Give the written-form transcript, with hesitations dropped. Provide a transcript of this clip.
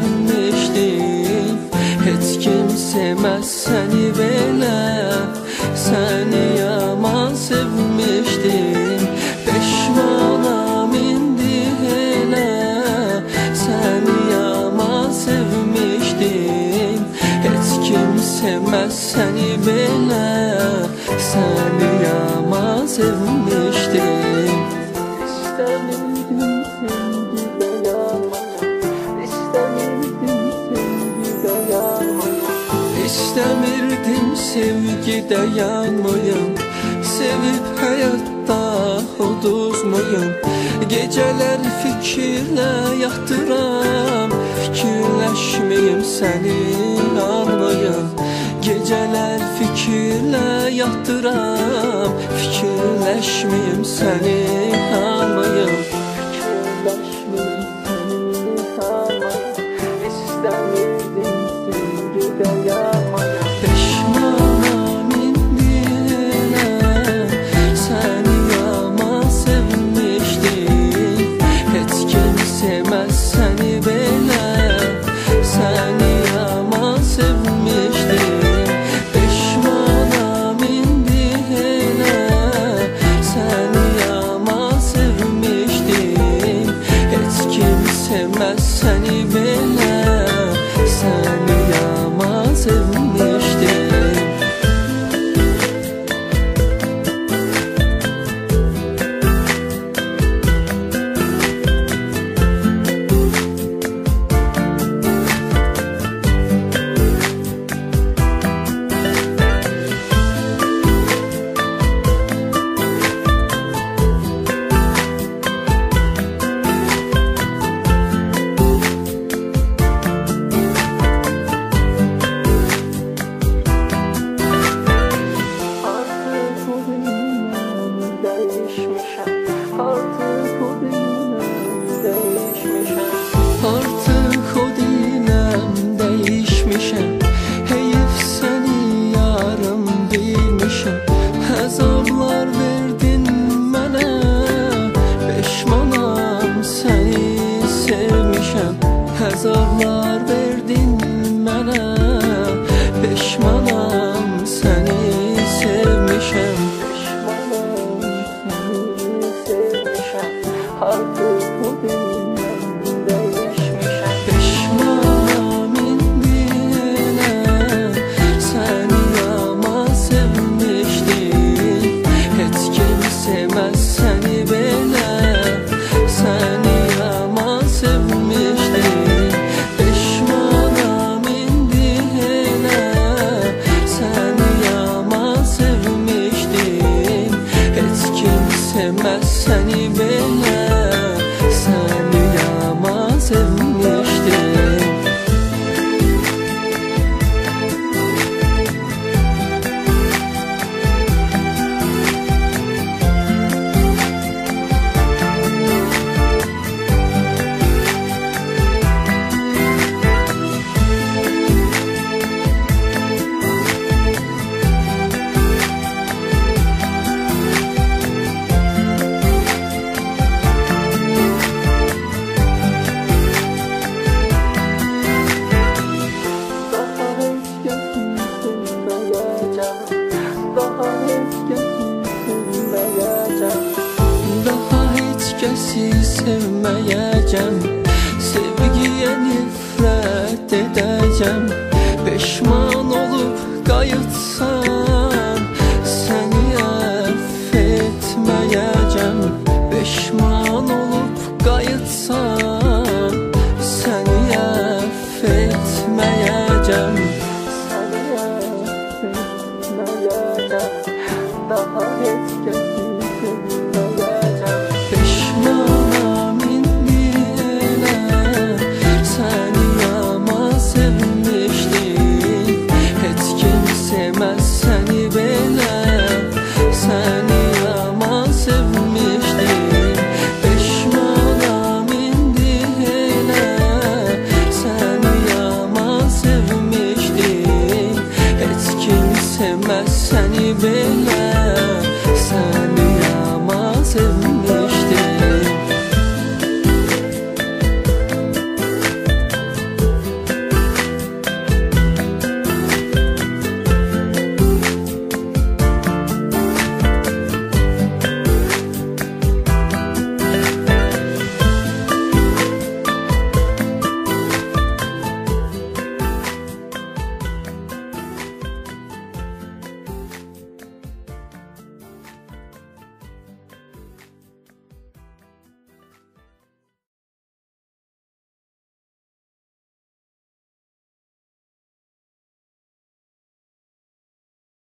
sevmişdim. Heç kim sevməz səni belə, səni yaman sevmişdim. Peşmanam indi elə, səni yaman sevmişdim. Heç kim sevməz səni belə, səni yaman sevmişdim. İstəmirdim sevgidə yanmayım, sevib həyatda uduzmayım. Gecələr fikirlə yatıram, fikirləşməyim səni almayım. Gecələr fikirlə yatıram, fikirləşməyim səni almayım. Fikirləşməyim səni almayım. İstəmirdim sevgidə yanmayım. Peşmanam indi elə, səni yaman sevmişdim. Heç kim sevməz səni belə, səni yaman sevmişdim. Peşmanam indi elə, səni yaman sevmişdim. Heç kim sevməz səni belə, səni yaman sevmişdim. Artıq o dinəm dəyişmişəm, heyif səni yarım bilmişəm. Əzablar verdin mənə, peşmanam səni sevmişəm. Əzablar verdin mənə, peşmanam səni sevmişəm. Artıq o dinəm dəyişmişəm. Peşmanam indi elə, səni yaman sevmişdim. Heç kim sevməz səni belə, səni yaman sevmişdim. Peşmanam indi elə, səni yaman sevmişdim. Heç kim sevməz səni belə, səni yaman sevmişdim. Daha heç kəsi sevməyəcəm, sevgiyə nifrət edəcəm. Peşman olub qayıtsan